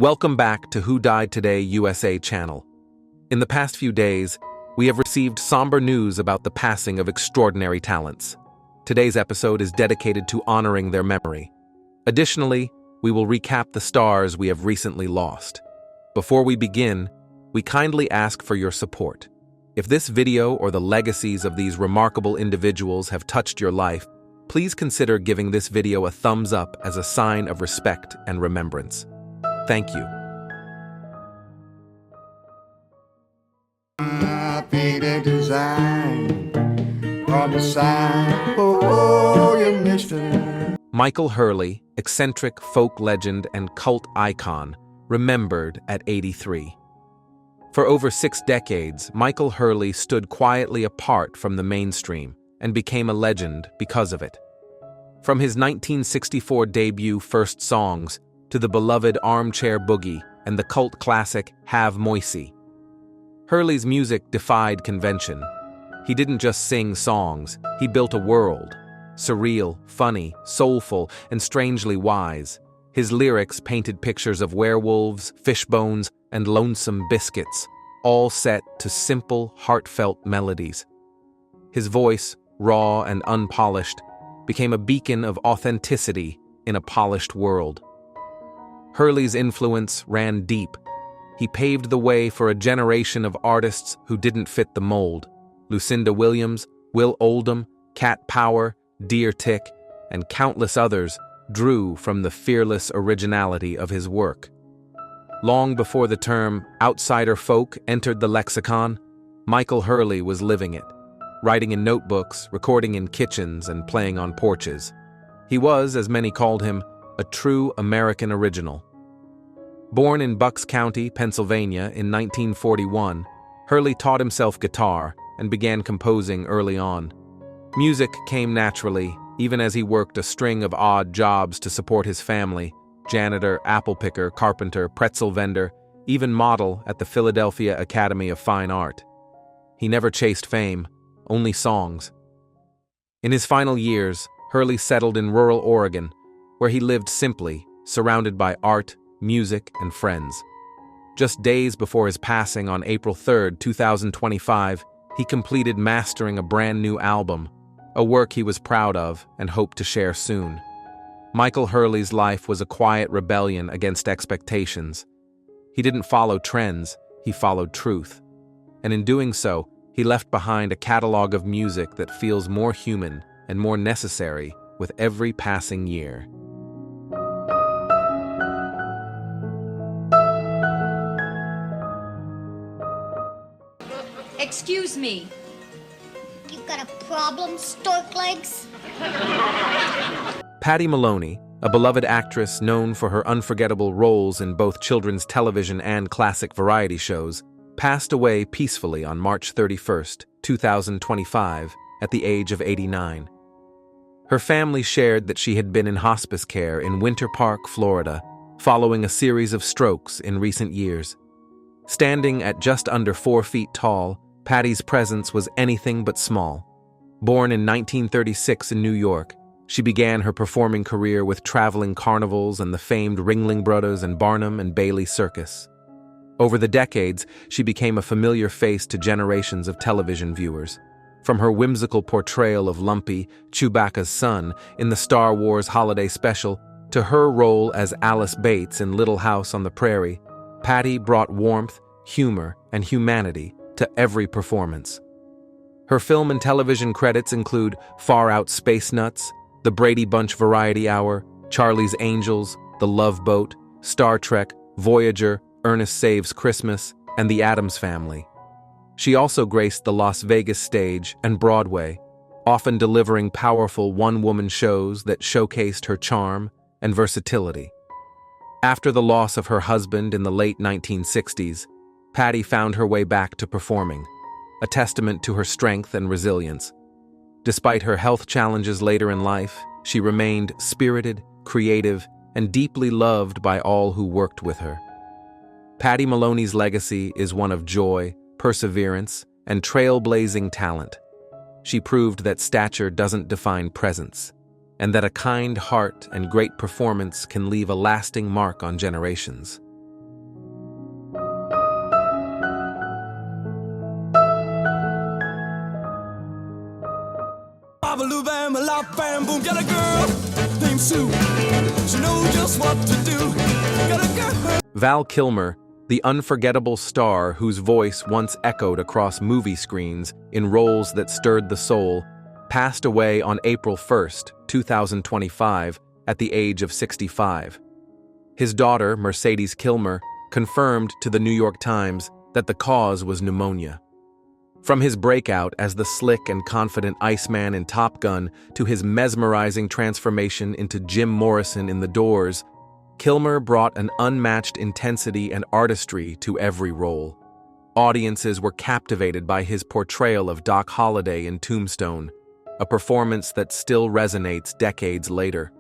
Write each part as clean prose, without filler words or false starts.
Welcome back to Who Died Today USA channel. In the past few days, we have received somber news about the passing of extraordinary talents. Today's episode is dedicated to honoring their memory. Additionally, we will recap the stars we have recently lost. Before we begin, we kindly ask for your support. If this video or the legacies of these remarkable individuals have touched your life, please consider giving this video a thumbs up as a sign of respect and remembrance. Thank you. Michael Hurley, eccentric folk legend and cult icon, remembered at 83. For over 6 decades, Michael Hurley stood quietly apart from the mainstream and became a legend because of it. From his 1964 debut First Songs to the beloved Armchair Boogie and the cult classic Have Moicy, Hurley's music defied convention. He didn't just sing songs, he built a world. Surreal, funny, soulful, and strangely wise. His lyrics painted pictures of werewolves, fishbones, and lonesome biscuits, all set to simple, heartfelt melodies. His voice, raw and unpolished, became a beacon of authenticity in a polished world. Hurley's influence ran deep. He paved the way for a generation of artists who didn't fit the mold. Lucinda Williams, Will Oldham, Cat Power, Dear Tick, and countless others drew from the fearless originality of his work. Long before the term outsider folk entered the lexicon, Michael Hurley was living it, writing in notebooks, recording in kitchens, and playing on porches. He was, as many called him, a true American original. Born in Bucks County, Pennsylvania in 1941, Hurley taught himself guitar and began composing early on. Music came naturally, even as he worked a string of odd jobs to support his family: janitor, apple picker, carpenter, pretzel vendor, even model at the Philadelphia Academy of Fine Art. He never chased fame, only songs. In his final years, Hurley settled in rural Oregon, where he lived simply, surrounded by art, music, and friends. Just days before his passing on April 3, 2025, he completed mastering a brand new album, a work he was proud of and hoped to share soon. Michael Hurley's life was a quiet rebellion against expectations. He didn't follow trends, he followed truth. And in doing so, he left behind a catalog of music that feels more human and more necessary with every passing year. Excuse me. You got a problem, stork legs? Patty Maloney, a beloved actress known for her unforgettable roles in both children's television and classic variety shows, passed away peacefully on March 31, 2025, at the age of 89. Her family shared that she had been in hospice care in Winter Park, Florida, following a series of strokes in recent years. Standing at just under 4 feet tall, Patty's presence was anything but small. Born in 1936 in New York, she began her performing career with traveling carnivals and the famed Ringling Brothers and Barnum and Bailey Circus. Over the decades, she became a familiar face to generations of television viewers. From her whimsical portrayal of Lumpy, Chewbacca's son, in the Star Wars Holiday Special, to her role as Alice Bates in Little House on the Prairie, Patty brought warmth, humor, and humanity to every performance. Her film and television credits include Far Out Space Nuts, The Brady Bunch Variety Hour, Charlie's Angels, The Love Boat, Star Trek, Voyager, Ernest Saves Christmas, and The Addams Family. She also graced the Las Vegas stage and Broadway, often delivering powerful one-woman shows that showcased her charm and versatility. After the loss of her husband in the late 1960s, Patty found her way back to performing, a testament to her strength and resilience. Despite her health challenges later in life, she remained spirited, creative, and deeply loved by all who worked with her. Patty Maloney's legacy is one of joy, perseverance, and trailblazing talent. She proved that stature doesn't define presence, and that a kind heart and great performance can leave a lasting mark on generations. Lavin, Lavin, boom. Got a girl named Sue. She knows just what to do. Got a girl. Val Kilmer, the unforgettable star whose voice once echoed across movie screens in roles that stirred the soul, passed away on April 1st, 2025, at the age of 65. His daughter, Mercedes Kilmer, confirmed to the New York Times that the cause was pneumonia. From his breakout as the slick and confident Iceman in Top Gun to his mesmerizing transformation into Jim Morrison in The Doors, Kilmer brought an unmatched intensity and artistry to every role. Audiences were captivated by his portrayal of Doc Holliday in Tombstone, a performance that still resonates decades later.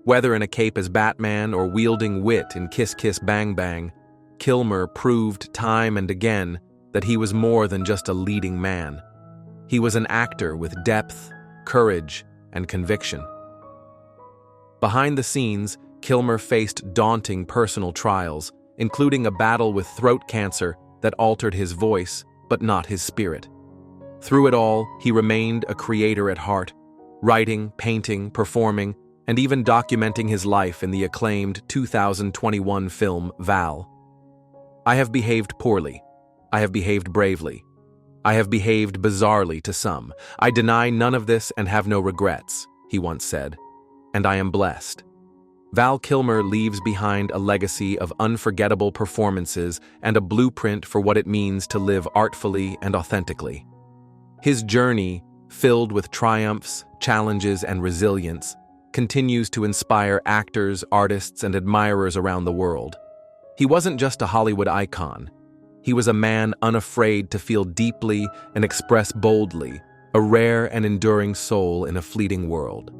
Whether in a cape as Batman or wielding wit in Kiss Kiss Bang Bang, Kilmer proved time and again that he was more than just a leading man. He was an actor with depth, courage, and conviction. Behind the scenes, Kilmer faced daunting personal trials, including a battle with throat cancer that altered his voice, but not his spirit. Through it all, he remained a creator at heart, writing, painting, performing, and even documenting his life in the acclaimed 2021 film Val. I have behaved poorly. I have behaved bravely. I have behaved bizarrely to some. I deny none of this and have no regrets, he once said. And I am blessed. Val Kilmer leaves behind a legacy of unforgettable performances and a blueprint for what it means to live artfully and authentically. His journey, filled with triumphs, challenges, and resilience, continues to inspire actors, artists, and admirers around the world. He wasn't just a Hollywood icon. He was a man unafraid to feel deeply and express boldly, a rare and enduring soul in a fleeting world.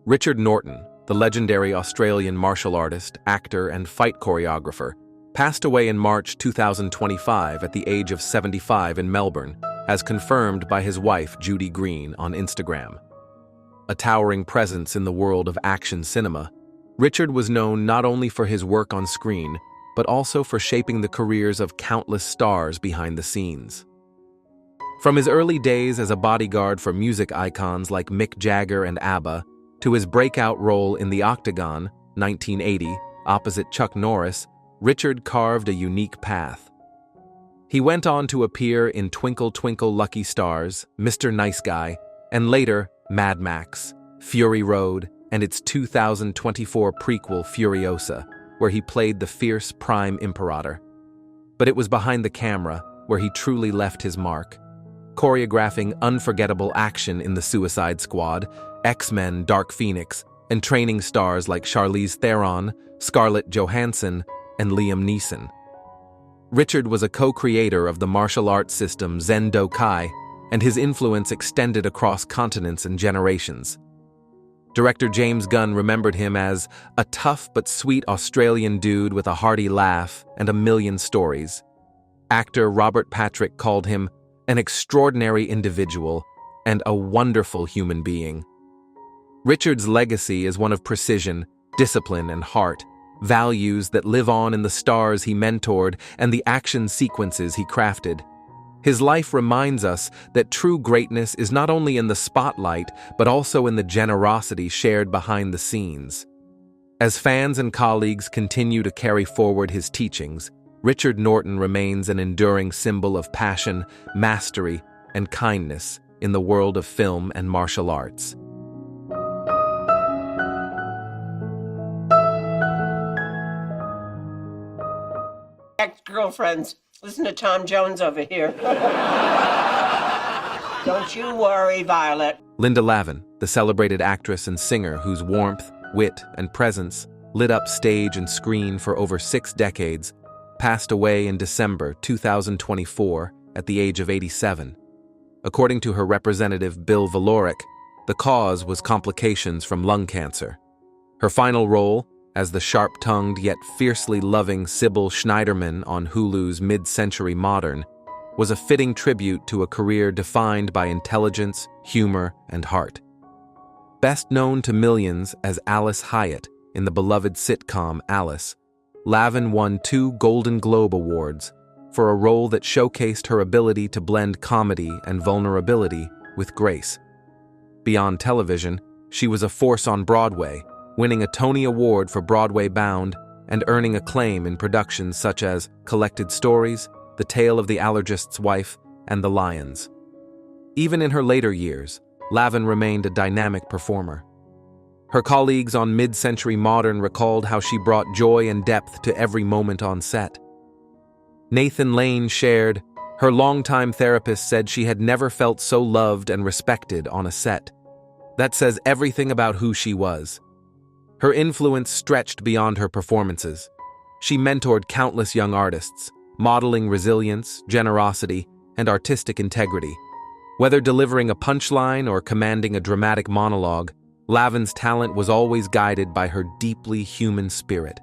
Richard Norton, the legendary Australian martial artist, actor, and fight choreographer, passed away in March 2025 at the age of 75 in Melbourne, as confirmed by his wife Judy Green on Instagram. A towering presence in the world of action cinema, Richard was known not only for his work on screen, but also for shaping the careers of countless stars behind the scenes. From his early days as a bodyguard for music icons like Mick Jagger and ABBA, to his breakout role in The Octagon, 1980, opposite Chuck Norris, Richard carved a unique path. He went on to appear in Twinkle Twinkle Lucky Stars, Mr. Nice Guy, and later Mad Max, Fury Road, and its 2024 prequel Furiosa, where he played the fierce Prime Imperator. But it was behind the camera where he truly left his mark, choreographing unforgettable action in The Suicide Squad, X-Men Dark Phoenix, and training stars like Charlize Theron, Scarlett Johansson, and Liam Neeson. Richard was a co-creator of the martial arts system Zen-Do Kai, and his influence extended across continents and generations. Director James Gunn remembered him as a tough but sweet Australian dude with a hearty laugh and a million stories. Actor Robert Patrick called him an extraordinary individual and a wonderful human being. Richard's legacy is one of precision, discipline, and heart, values that live on in the stars he mentored and the action sequences he crafted. His life reminds us that true greatness is not only in the spotlight, but also in the generosity shared behind the scenes. As fans and colleagues continue to carry forward his teachings, Richard Norton remains an enduring symbol of passion, mastery, and kindness in the world of film and martial arts. Ex-girlfriends, listen to Tom Jones over here. Don't you worry, Violet. Linda Lavin, the celebrated actress and singer whose warmth, wit, and presence lit up stage and screen for over 6 decades, passed away in December 2024 at the age of 87. According to her representative Bill Valoric, the cause was complications from lung cancer. Her final role, as the sharp-tongued yet fiercely loving Sybil Schneiderman on Hulu's Mid-Century Modern, was a fitting tribute to a career defined by intelligence, humor, and heart. Best known to millions as Alice Hyatt in the beloved sitcom Alice, Lavin won 2 Golden Globe Awards for a role that showcased her ability to blend comedy and vulnerability with grace. Beyond television, she was a force on Broadway, winning a Tony Award for Broadway Bound and earning acclaim in productions such as Collected Stories, The Tale of the Allergist's Wife, and The Lions. Even in her later years, Lavin remained a dynamic performer. Her colleagues on Mid-Century Modern recalled how she brought joy and depth to every moment on set. Nathan Lane shared, her longtime therapist said she had never felt so loved and respected on a set. That says everything about who she was. Her influence stretched beyond her performances. She mentored countless young artists, modeling resilience, generosity, and artistic integrity. Whether delivering a punchline or commanding a dramatic monologue, Lavin's talent was always guided by her deeply human spirit.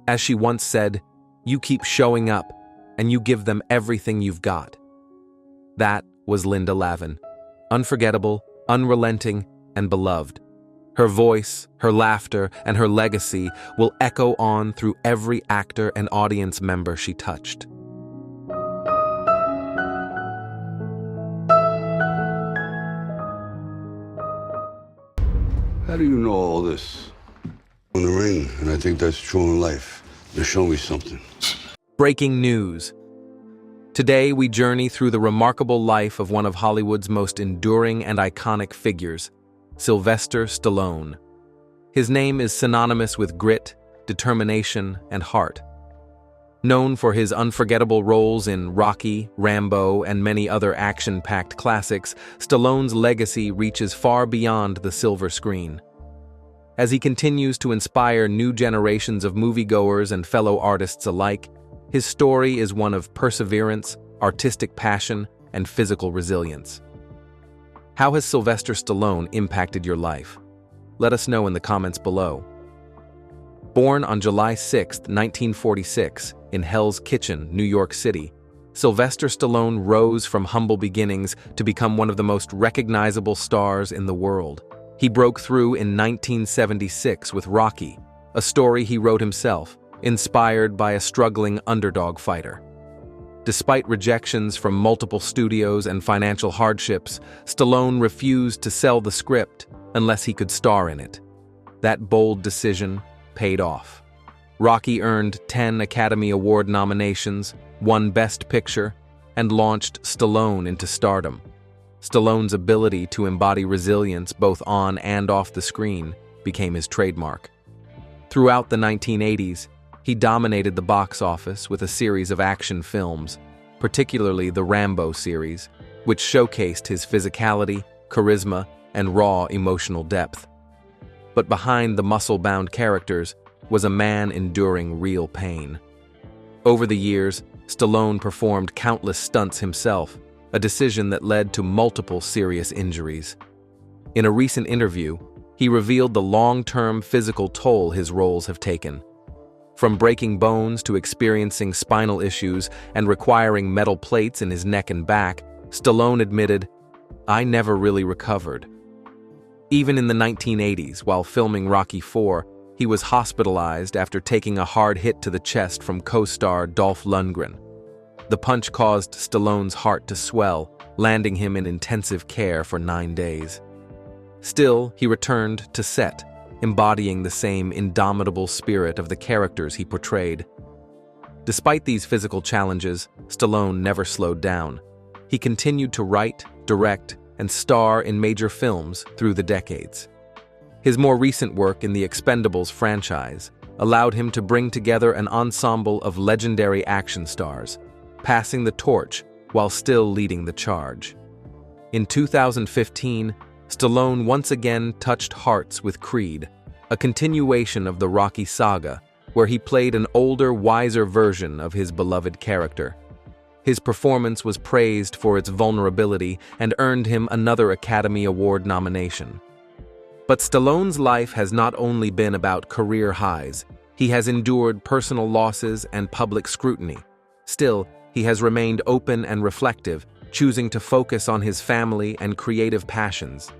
As she once said, "You keep showing up, and you give them everything you've got." That was Linda Lavin. Unforgettable, unrelenting, and beloved. Her voice, her laughter, and her legacy will echo on through every actor and audience member she touched. How do you know all this? In the ring, and I think that's true in life. They show me something. Breaking news. Today we journey through the remarkable life of one of Hollywood's most enduring and iconic figures, Sylvester Stallone. His name is synonymous with grit, determination, and heart. Known for his unforgettable roles in Rocky, Rambo, and many other action-packed classics, Stallone's legacy reaches far beyond the silver screen. As he continues to inspire new generations of moviegoers and fellow artists alike, his story is one of perseverance, artistic passion, and physical resilience. How has Sylvester Stallone impacted your life? Let us know in the comments below. Born on July 6, 1946, in Hell's Kitchen, New York City, Sylvester Stallone rose from humble beginnings to become one of the most recognizable stars in the world. He broke through in 1976 with Rocky, a story he wrote himself, inspired by a struggling underdog fighter. Despite rejections from multiple studios and financial hardships, Stallone refused to sell the script unless he could star in it. That bold decision paid off. Rocky earned 10 Academy Award nominations, won Best Picture, and launched Stallone into stardom. Stallone's ability to embody resilience both on and off the screen became his trademark. Throughout the 1980s, he dominated the box office with a series of action films, particularly the Rambo series, which showcased his physicality, charisma, and raw emotional depth. But behind the muscle-bound characters was a man enduring real pain. Over the years, Stallone performed countless stunts himself, a decision that led to multiple serious injuries. In a recent interview, he revealed the long-term physical toll his roles have taken. From breaking bones to experiencing spinal issues and requiring metal plates in his neck and back, Stallone admitted, "I never really recovered." Even in the 1980s, while filming Rocky IV, he was hospitalized after taking a hard hit to the chest from co-star Dolph Lundgren. The punch caused Stallone's heart to swell, landing him in intensive care for 9 days. Still, he returned to set, embodying the same indomitable spirit of the characters he portrayed. Despite these physical challenges, Stallone never slowed down. He continued to write, direct, and star in major films through the decades. His more recent work in the Expendables franchise allowed him to bring together an ensemble of legendary action stars, passing the torch while still leading the charge. In 2015, Stallone once again touched hearts with Creed, a continuation of the Rocky saga, where he played an older, wiser version of his beloved character. His performance was praised for its vulnerability and earned him another Academy Award nomination. But Stallone's life has not only been about career highs, he has endured personal losses and public scrutiny. Still, he has remained open and reflective, choosing to focus on his family and creative passions.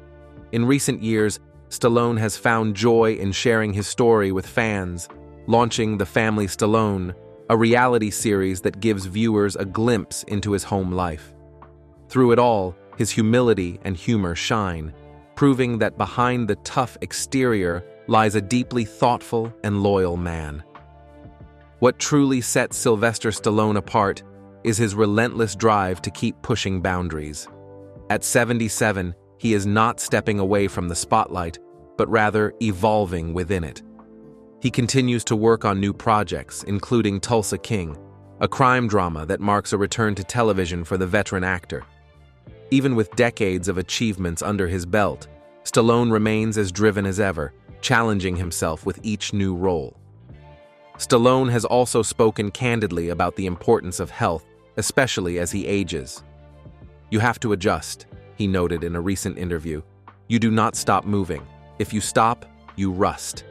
In recent years, Stallone has found joy in sharing his story with fans, launching The Family Stallone, a reality series that gives viewers a glimpse into his home life. Through it all, his humility and humor shine, proving that behind the tough exterior lies a deeply thoughtful and loyal man. What truly sets Sylvester Stallone apart is his relentless drive to keep pushing boundaries. At 77, he is not stepping away from the spotlight, but rather evolving within it. He continues to work on new projects, including Tulsa King, a crime drama that marks a return to television for the veteran actor. Even with decades of achievements under his belt, Stallone remains as driven as ever, challenging himself with each new role. Stallone has also spoken candidly about the importance of health, especially as he ages. "You have to adjust," he noted in a recent interview. "You do not stop moving. If you stop, you rust."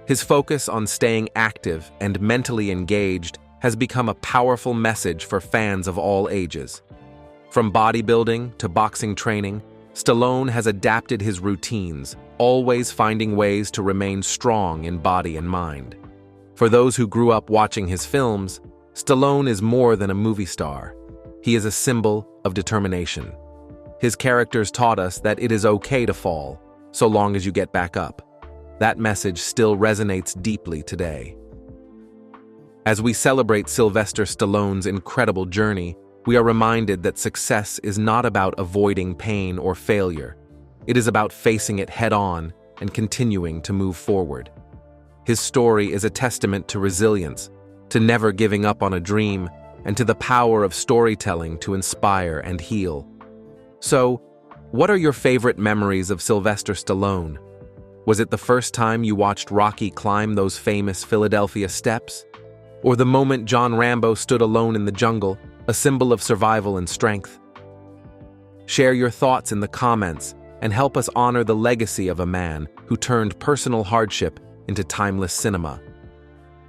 His focus on staying active and mentally engaged has become a powerful message for fans of all ages. From bodybuilding to boxing training, Stallone has adapted his routines, always finding ways to remain strong in body and mind. For those who grew up watching his films, Stallone is more than a movie star. He is a symbol of determination. His characters taught us that it is okay to fall, so long as you get back up. That message still resonates deeply today. As we celebrate Sylvester Stallone's incredible journey, we are reminded that success is not about avoiding pain or failure. It is about facing it head-on and continuing to move forward. His story is a testament to resilience, to never giving up on a dream, and to the power of storytelling to inspire and heal. So, what are your favorite memories of Sylvester Stallone? Was it the first time you watched Rocky climb those famous Philadelphia steps? Or the moment John Rambo stood alone in the jungle, a symbol of survival and strength? Share your thoughts in the comments and help us honor the legacy of a man who turned personal hardship into timeless cinema.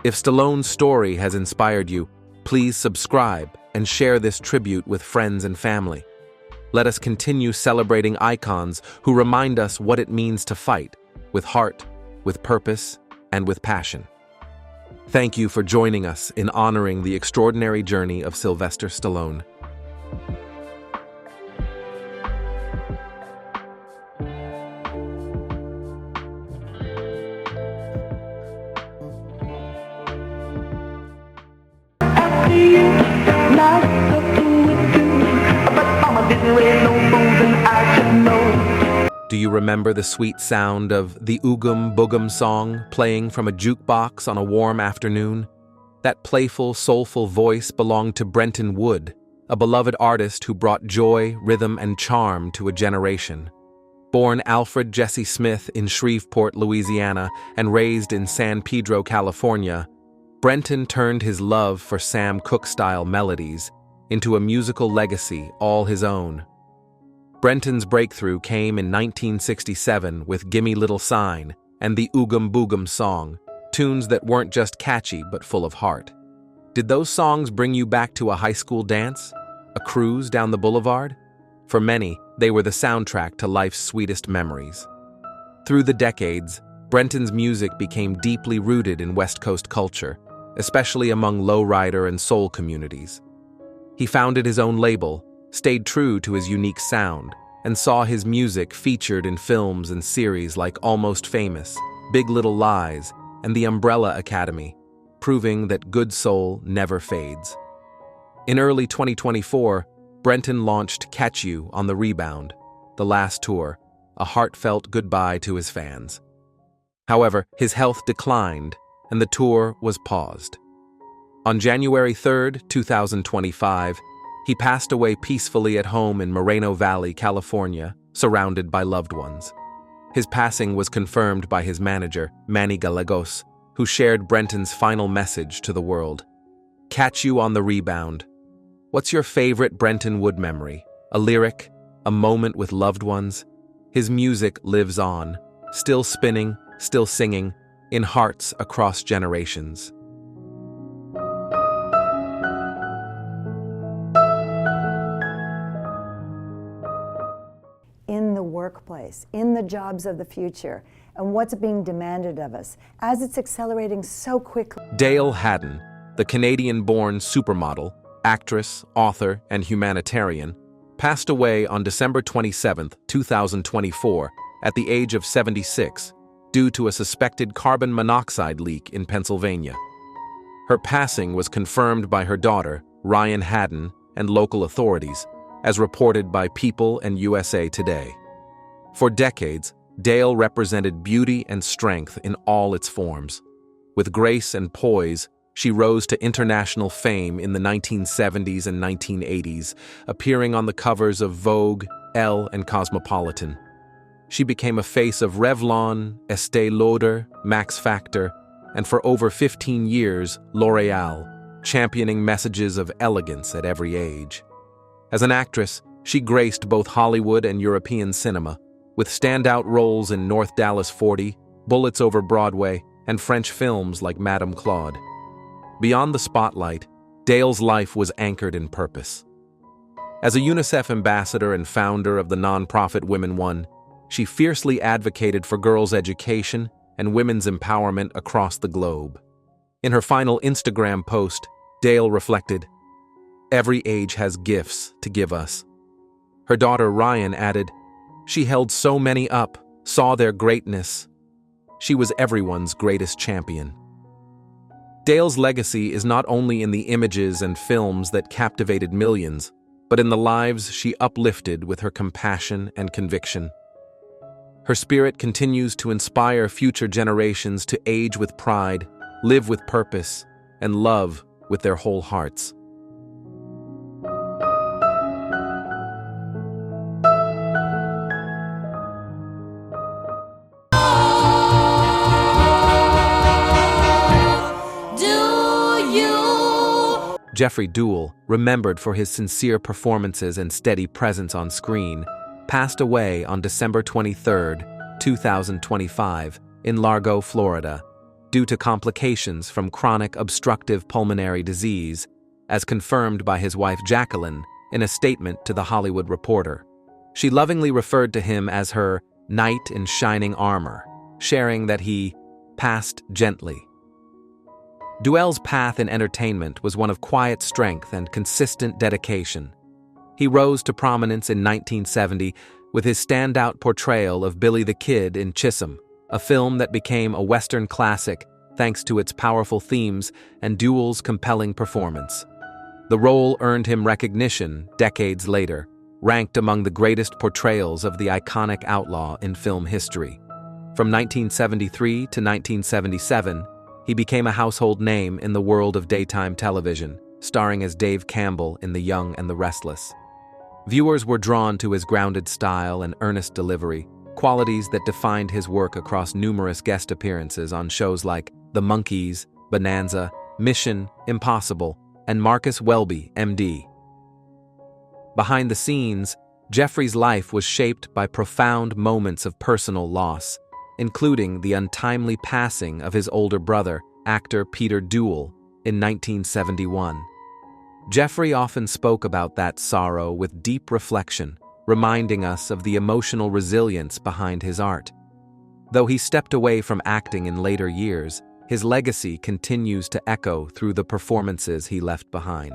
If Stallone's story has inspired you, please subscribe and share this tribute with friends and family. Let us continue celebrating icons who remind us what it means to fight, with heart, with purpose, and with passion. Thank you for joining us in honoring the extraordinary journey of Sylvester Stallone. Do you remember the sweet sound of the Oogum Boogum song playing from a jukebox on a warm afternoon? That playful, soulful voice belonged to Brenton Wood, a beloved artist who brought joy, rhythm, and charm to a generation. Born Alfred Jesse Smith in Shreveport, Louisiana, and raised in San Pedro, California, Brenton turned his love for Sam Cooke-style melodies into a musical legacy all his own. Brenton's breakthrough came in 1967 with Gimme Little Sign and the Oogum Boogum song, tunes that weren't just catchy but full of heart. Did those songs bring you back to a high school dance? A cruise down the boulevard? For many, they were the soundtrack to life's sweetest memories. Through the decades, Brenton's music became deeply rooted in West Coast culture, especially among lowrider and soul communities. He founded his own label, stayed true to his unique sound, and saw his music featured in films and series like Almost Famous, Big Little Lies, and The Umbrella Academy, proving that good soul never fades. In early 2024, Brenton launched Catch You on the Rebound, the last tour, a heartfelt goodbye to his fans. However, his health declined, and the tour was paused. On January 3, 2025, he passed away peacefully at home in Moreno Valley, California, surrounded by loved ones. His passing was confirmed by his manager, Manny Gallegos, who shared Brenton's final message to the world. Catch you on the rebound. What's your favorite Brenton Wood memory? A lyric? A moment with loved ones? His music lives on, still spinning, still singing, in hearts across generations. In the workplace. marketplace, in the jobs of the future, and what's being demanded of us as it's accelerating so quickly. Dayle Haddon, the Canadian-born supermodel, actress, author, and humanitarian, passed away on December 27, 2024, at the age of 76, due to a suspected carbon monoxide leak in Pennsylvania. Her passing was confirmed by her daughter, Ryan Haddon, and local authorities, as reported by People and USA Today. For decades, Dayle represented beauty and strength in all its forms. With grace and poise, she rose to international fame in the 1970s and 1980s, appearing on the covers of Vogue, Elle, and Cosmopolitan. She became a face of Revlon, Estée Lauder, Max Factor, and for over 15 years, L'Oréal, championing messages of elegance at every age. As an actress, she graced both Hollywood and European cinema, with standout roles in North Dallas 40, Bullets Over Broadway, and French films like Madame Claude. Beyond the spotlight, Dayle's life was anchored in purpose. As a UNICEF ambassador and founder of the nonprofit Women Won, she fiercely advocated for girls' education and women's empowerment across the globe. In her final Instagram post, Dayle reflected, "Every age has gifts to give us." Her daughter Ryan added, "She held so many up, saw their greatness. She was everyone's greatest champion." Dayle's legacy is not only in the images and films that captivated millions, but in the lives she uplifted with her compassion and conviction. Her spirit continues to inspire future generations to age with pride, live with purpose, and love with their whole hearts. Jeffrey Dewell, remembered for his sincere performances and steady presence on screen, passed away on December 23, 2025, in Largo, Florida, due to complications from chronic obstructive pulmonary disease, as confirmed by his wife Jacqueline in a statement to The Hollywood Reporter. She lovingly referred to him as her knight in shining armor, sharing that he passed gently. Dewell's path in entertainment was one of quiet strength and consistent dedication. He rose to prominence in 1970 with his standout portrayal of Billy the Kid in Chisholm, a film that became a Western classic thanks to its powerful themes and Dewell's compelling performance. The role earned him recognition decades later, ranked among the greatest portrayals of the iconic outlaw in film history. From 1973 to 1977, he became a household name in the world of daytime television, starring as Dave Campbell in The Young and the Restless. Viewers were drawn to his grounded style and earnest delivery, qualities that defined his work across numerous guest appearances on shows like The Monkees, Bonanza, Mission, Impossible, and Marcus Welby, MD. Behind the scenes, Jeffrey's life was shaped by profound moments of personal loss, including the untimely passing of his older brother, actor Peter Dewell, in 1971. Jeffrey often spoke about that sorrow with deep reflection, reminding us of the emotional resilience behind his art. Though he stepped away from acting in later years, his legacy continues to echo through the performances he left behind.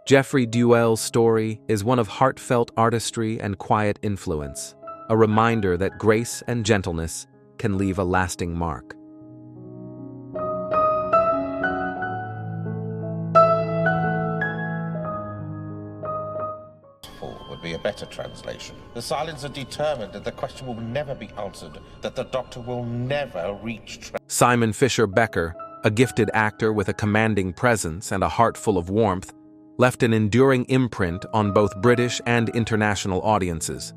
Jeffrey Dewell's story is one of heartfelt artistry and quiet influence, a reminder that grace and gentleness can leave a lasting mark. Would be a better translation. The Silents are determined that the question will never be answered, that the Doctor will never reach. Simon Fisher Becker, a gifted actor with a commanding presence and a heart full of warmth, left an enduring imprint on both British and international audiences.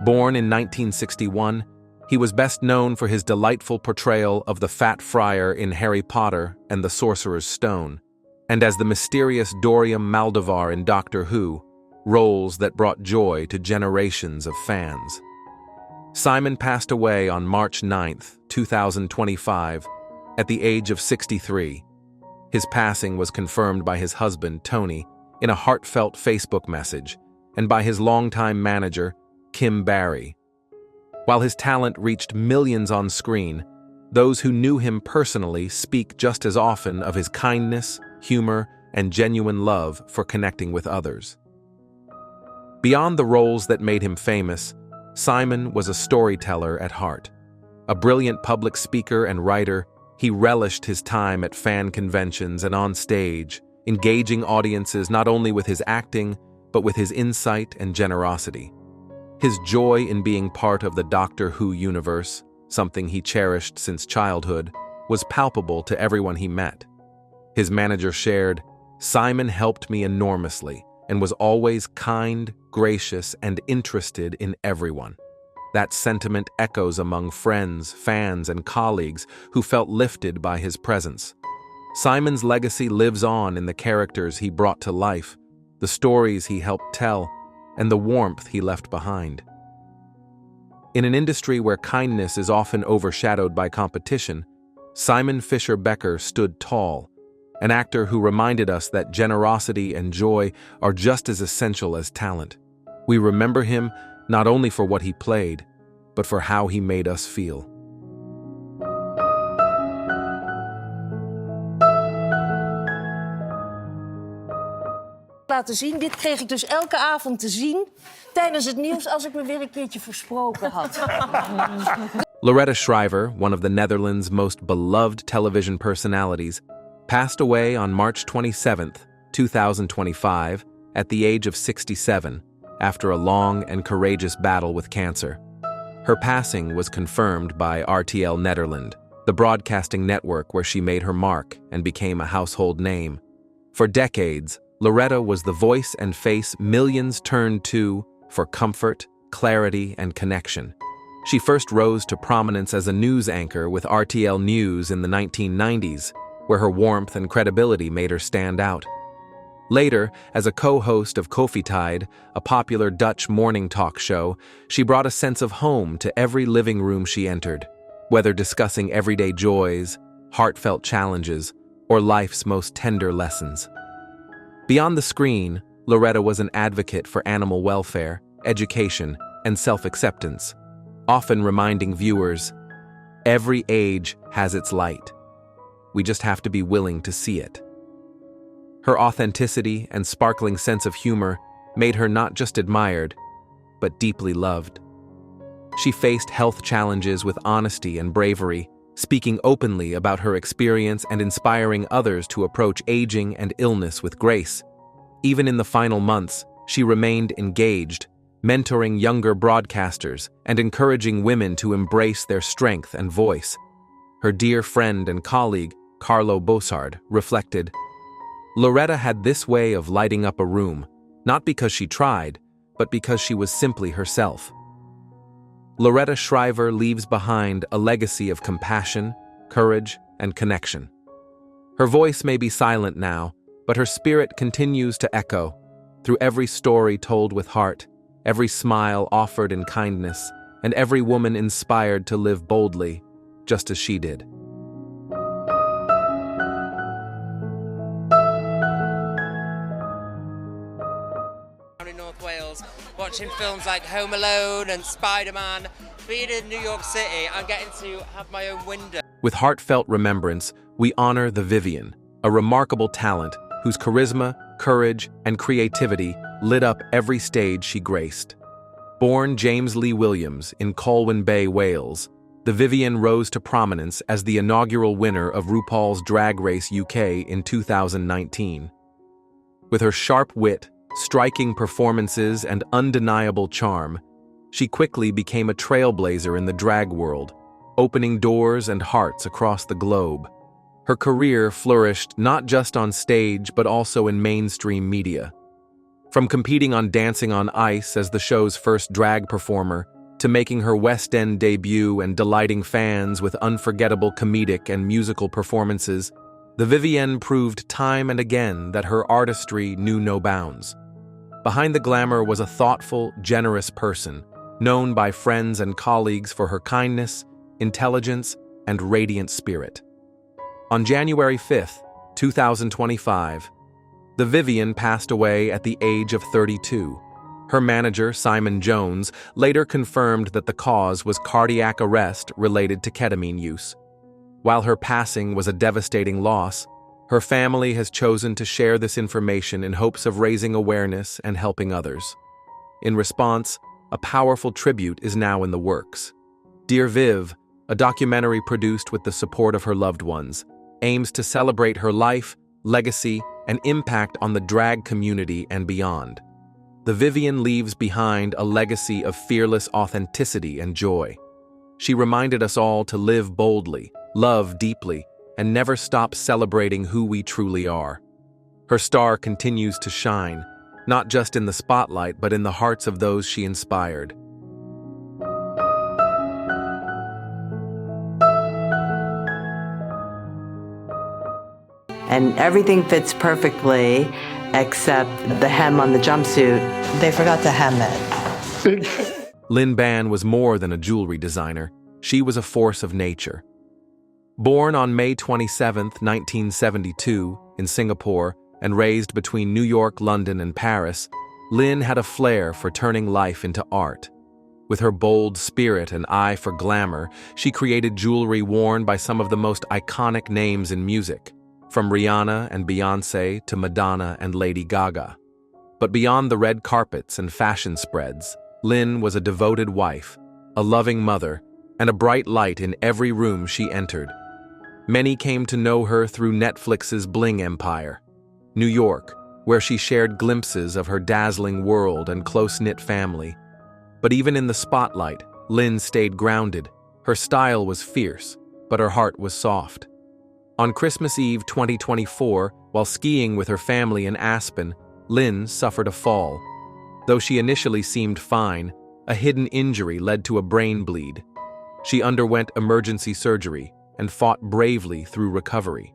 Born in 1961, he was best known for his delightful portrayal of the Fat Friar in Harry Potter and the Sorcerer's Stone, and as the mysterious Dorium Maldivar in Doctor Who, roles that brought joy to generations of fans. Simon passed away on March 9, 2025, at the age of 63. His passing was confirmed by his husband, Tony, in a heartfelt Facebook message, and by his longtime manager, Kim Barry. While his talent reached millions on screen, those who knew him personally speak just as often of his kindness, humor, and genuine love for connecting with others. Beyond the roles that made him famous, Simon was a storyteller at heart. A brilliant public speaker and writer, he relished his time at fan conventions and on stage, engaging audiences not only with his acting, but with his insight and generosity. His joy in being part of the Doctor Who universe, something he cherished since childhood, was palpable to everyone he met. His manager shared, "Simon helped me enormously and was always kind, gracious, and interested in everyone." That sentiment echoes among friends, fans, and colleagues who felt lifted by his presence. Simon's legacy lives on in the characters he brought to life, the stories he helped tell, and the warmth he left behind. In an industry where kindness is often overshadowed by competition, Simon Fisher Becker stood tall, an actor who reminded us that generosity and joy are just as essential as talent. We remember him not only for what he played, but for how he made us feel. Laten zien. Dit kreeg ik dus elke avond te zien tijdens het nieuws als ik me weer een keertje versproken had. Loretta Shriver, one of the Netherlands' most beloved television personalities, passed away on March 27, 2025, at the age of 67, after a long and courageous battle with cancer. Her passing was confirmed by RTL Nederland, the broadcasting network where she made her mark and became a household name. For decades, Loretta was the voice and face millions turned to for comfort, clarity, and connection. She first rose to prominence as a news anchor with RTL News in the 1990s, where her warmth and credibility made her stand out. Later, as a co-host of Koffietijd, a popular Dutch morning talk show, she brought a sense of home to every living room she entered, whether discussing everyday joys, heartfelt challenges, or life's most tender lessons. Beyond the screen, Loretta was an advocate for animal welfare, education, and self-acceptance, often reminding viewers, every age has its light. We just have to be willing to see it. Her authenticity and sparkling sense of humor made her not just admired, but deeply loved. She faced health challenges with honesty and bravery, speaking openly about her experience and inspiring others to approach aging and illness with grace. Even in the final months, she remained engaged, mentoring younger broadcasters and encouraging women to embrace their strength and voice. Her dear friend and colleague, Carlo Bossard, reflected, "Loretta had this way of lighting up a room, not because she tried, but because she was simply herself." Loretta Shriver leaves behind a legacy of compassion, courage, and connection. Her voice may be silent now, but her spirit continues to echo through every story told with heart, every smile offered in kindness, and every woman inspired to live boldly, just as she did. In North Wales, watching films like Home Alone and Spider-Man. Being in New York City, I'm getting to have my own window. With heartfelt remembrance, we honor the Vivian, a remarkable talent whose charisma, courage, and creativity lit up every stage she graced. Born James Lee Williams in Colwyn Bay, Wales, the Vivian rose to prominence as the inaugural winner of RuPaul's Drag Race UK in 2019. With her sharp wit, striking performances, and undeniable charm, she quickly became a trailblazer in the drag world, opening doors and hearts across the globe. Her career flourished not just on stage but also in mainstream media. From competing on Dancing on Ice as the show's first drag performer, to making her West End debut and delighting fans with unforgettable comedic and musical performances, the Vivienne proved time and again that her artistry knew no bounds. Behind the glamour was a thoughtful, generous person, known by friends and colleagues for her kindness, intelligence, and radiant spirit. On January 5, 2025, the Vivienne passed away at the age of 32, Her manager, Simon Jones, later confirmed that the cause was cardiac arrest related to ketamine use. While her passing was a devastating loss, her family has chosen to share this information in hopes of raising awareness and helping others. In response, a powerful tribute is now in the works. Dear Viv, a documentary produced with the support of her loved ones, aims to celebrate her life, legacy, and impact on the drag community and beyond. The Vivian leaves behind a legacy of fearless authenticity and joy. She reminded us all to live boldly, love deeply, and never stop celebrating who we truly are. Her star continues to shine, not just in the spotlight, but in the hearts of those she inspired. And everything fits perfectly except the hem on the jumpsuit. They forgot to hem it. Lynn Ban was more than a jewelry designer. She was a force of nature. Born on May 27, 1972, in Singapore, and raised between New York, London, and Paris, Lynn had a flair for turning life into art. With her bold spirit and eye for glamour, she created jewelry worn by some of the most iconic names in music, from Rihanna and Beyoncé to Madonna and Lady Gaga. But beyond the red carpets and fashion spreads, Lynn was a devoted wife, a loving mother, and a bright light in every room she entered. Many came to know her through Netflix's Bling empire. New York, where she shared glimpses of her dazzling world and close-knit family. But even in the spotlight, Lynn stayed grounded. Her style was fierce, but her heart was soft. On Christmas Eve 2024, while skiing with her family in Aspen, Lynn suffered a fall. Though she initially seemed fine, a hidden injury led to a brain bleed. She underwent emergency surgery and fought bravely through recovery.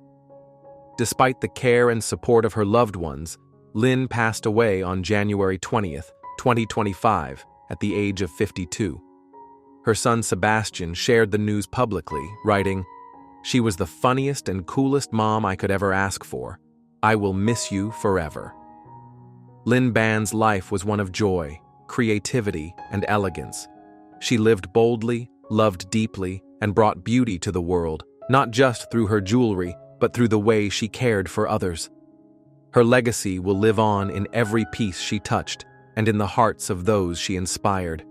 Despite the care and support of her loved ones, Lynn passed away on January 20th, 2025, at the age of 52. Her son Sebastian shared the news publicly, writing, "She was the funniest and coolest mom I could ever ask for. I will miss you forever." Lynn Ban's life was one of joy, creativity, and elegance. She lived boldly, loved deeply, and brought beauty to the world, not just through her jewelry, but through the way she cared for others. Her legacy will live on in every piece she touched and in the hearts of those she inspired.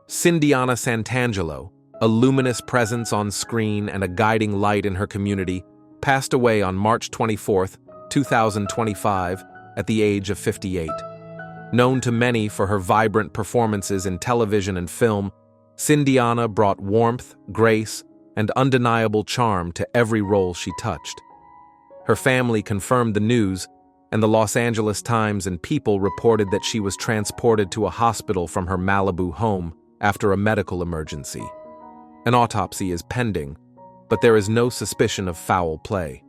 Cindiana Santangelo, a luminous presence on screen and a guiding light in her community, passed away on March 24, 2025, at the age of 58. Known to many for her vibrant performances in television and film, Cindiana brought warmth, grace, and undeniable charm to every role she touched. Her family confirmed the news, and the Los Angeles Times and People reported that she was transported to a hospital from her Malibu home after a medical emergency. An autopsy is pending, but there is no suspicion of foul play.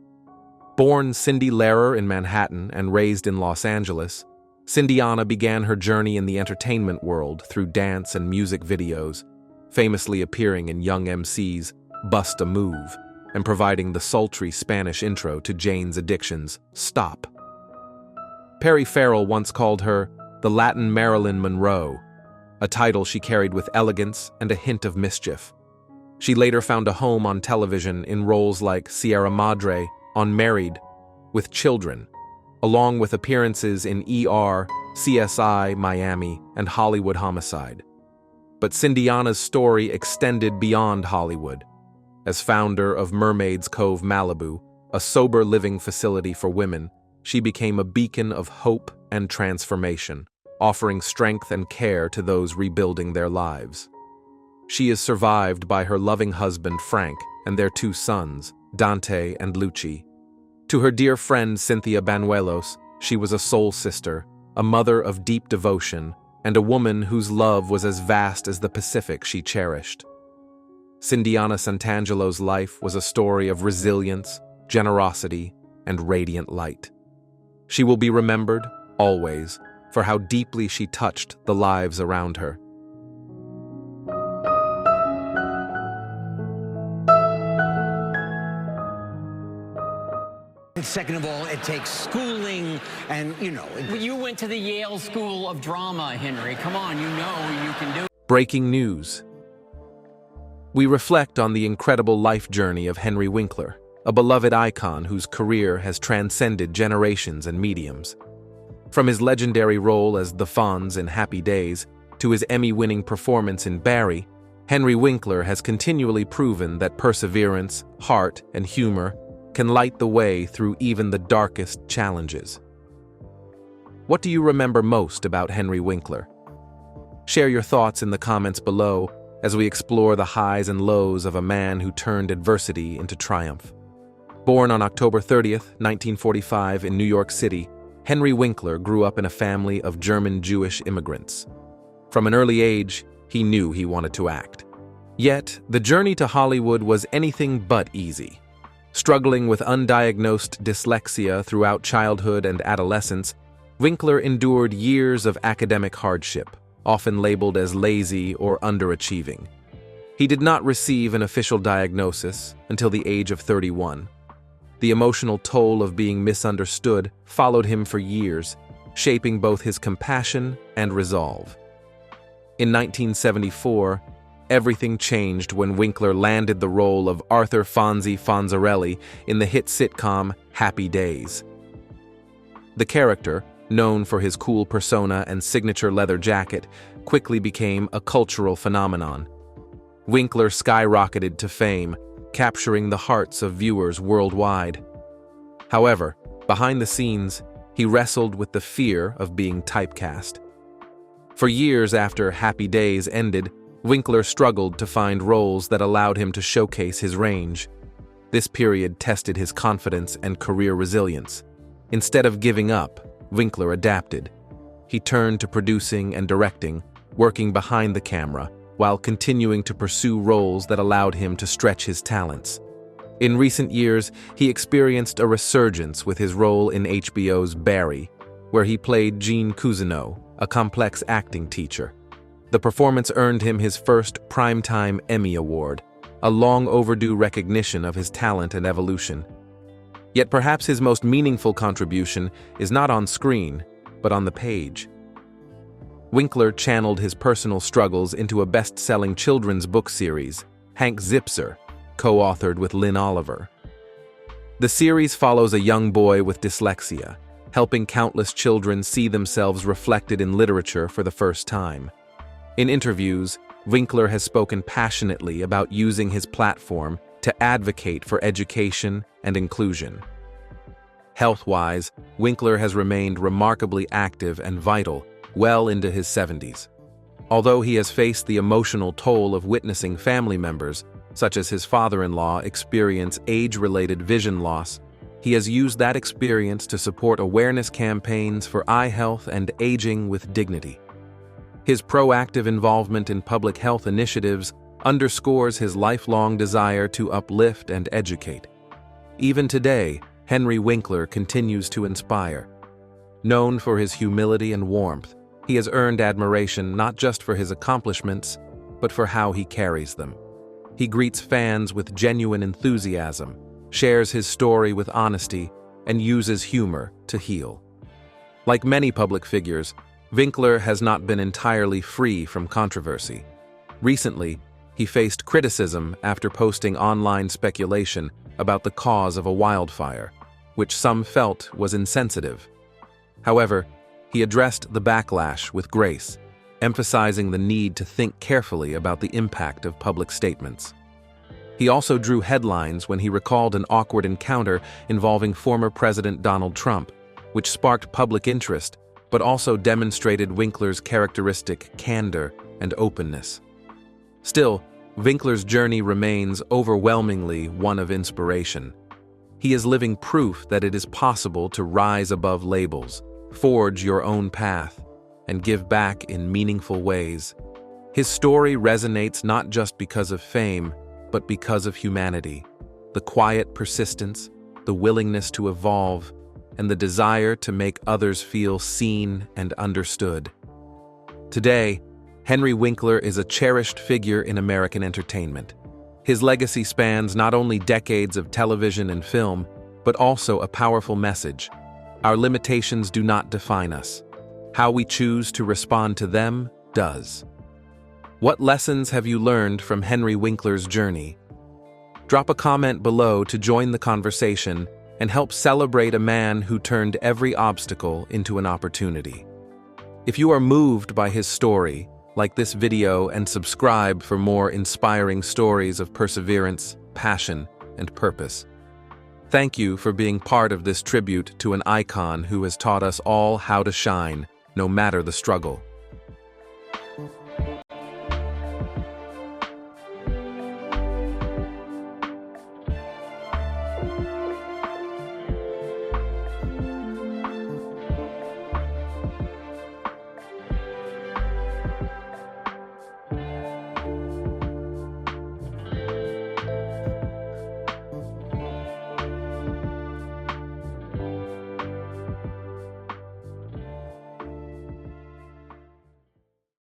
Born Cindy Lehrer in Manhattan and raised in Los Angeles, Cindiana began her journey in the entertainment world through dance and music videos, famously appearing in Young MC's Bust a Move and providing the sultry Spanish intro to Jane's Addiction's Stop. Perry Farrell once called her the Latin Marilyn Monroe, a title she carried with elegance and a hint of mischief. She later found a home on television in roles like Sierra Madre on Married with Children, along with appearances in ER, CSI Miami, and Hollywood Homicide. But Cindiana's story extended beyond Hollywood. As founder of Mermaid's Cove Malibu, a sober living facility for women, she became a beacon of hope and transformation, offering strength and care to those rebuilding their lives. She is survived by her loving husband Frank and their two sons, Dante and Lucci. To her dear friend Cynthia Banuelos, she was a soul sister, a mother of deep devotion, and a woman whose love was as vast as the Pacific she cherished. Cindiana Santangelo's life was a story of resilience, generosity, and radiant light. She will be remembered, always, for how deeply she touched the lives around her. second of all, it takes schooling and, you know. You went to the Yale School of Drama, Henry. Come on, you know you can do it. Breaking news. We reflect on the incredible life journey of Henry Winkler, a beloved icon whose career has transcended generations and mediums. From his legendary role as the Fonz in Happy Days to his Emmy-winning performance in Barry, Henry Winkler has continually proven that perseverance, heart, and humor can light the way through even the darkest challenges. What do you remember most about Henry Winkler? Share your thoughts in the comments below as we explore the highs and lows of a man who turned adversity into triumph. Born on October 30th, 1945 in New York City, Henry Winkler grew up in a family of German Jewish immigrants. From an early age, he knew he wanted to act. Yet, the journey to Hollywood was anything but easy. Struggling with undiagnosed dyslexia throughout childhood and adolescence, Winkler endured years of academic hardship, often labeled as lazy or underachieving. He did not receive an official diagnosis until the age of 31. The emotional toll of being misunderstood followed him for years, shaping both his compassion and resolve. In 1974, everything changed when Winkler landed the role of Arthur Fonzie Fonzarelli in the hit sitcom Happy Days. The character, known for his cool persona and signature leather jacket, quickly became a cultural phenomenon. Winkler skyrocketed to fame, capturing the hearts of viewers worldwide. However, behind the scenes, he wrestled with the fear of being typecast. For years after Happy Days ended, Winkler struggled to find roles that allowed him to showcase his range. This period tested his confidence and career resilience. Instead of giving up, Winkler adapted. He turned to producing and directing, working behind the camera, while continuing to pursue roles that allowed him to stretch his talents. In recent years, he experienced a resurgence with his role in HBO's Barry, where he played Gene Cousineau, a complex acting teacher. The performance earned him his first Primetime Emmy Award, a long-overdue recognition of his talent and evolution. Yet perhaps his most meaningful contribution is not on screen, but on the page. Winkler channeled his personal struggles into a best-selling children's book series, Hank Zipser, co-authored with Lynn Oliver. The series follows a young boy with dyslexia, helping countless children see themselves reflected in literature for the first time. In interviews, Winkler has spoken passionately about using his platform to advocate for education and inclusion. Health-wise, Winkler has remained remarkably active and vital well into his 70s. Although he has faced the emotional toll of witnessing family members, such as his father-in-law, experience age-related vision loss, he has used that experience to support awareness campaigns for eye health and aging with dignity. His proactive involvement in public health initiatives underscores his lifelong desire to uplift and educate. Even today, Henry Winkler continues to inspire. Known for his humility and warmth, he has earned admiration not just for his accomplishments, but for how he carries them. He greets fans with genuine enthusiasm, shares his story with honesty, and uses humor to heal. Like many public figures, Winkler has not been entirely free from controversy. Recently, he faced criticism after posting online speculation about the cause of a wildfire, which some felt was insensitive. However, he addressed the backlash with grace, emphasizing the need to think carefully about the impact of public statements. He also drew headlines when he recalled an awkward encounter involving former President Donald Trump, which sparked public interest, but also demonstrated Winkler's characteristic candor and openness. Still, Winkler's journey remains overwhelmingly one of inspiration. He is living proof that it is possible to rise above labels, forge your own path, and give back in meaningful ways. His story resonates not just because of fame, but because of humanity, the quiet persistence, the willingness to evolve, and the desire to make others feel seen and understood. Today, Henry Winkler is a cherished figure in American entertainment. His legacy spans not only decades of television and film, but also a powerful message. Our limitations do not define us. How we choose to respond to them does. What lessons have you learned from Henry Winkler's journey? Drop a comment below to join the conversation and help celebrate a man who turned every obstacle into an opportunity. If you are moved by his story, like this video and subscribe for more inspiring stories of perseverance, passion, and purpose. Thank you for being part of this tribute to an icon who has taught us all how to shine, no matter the struggle.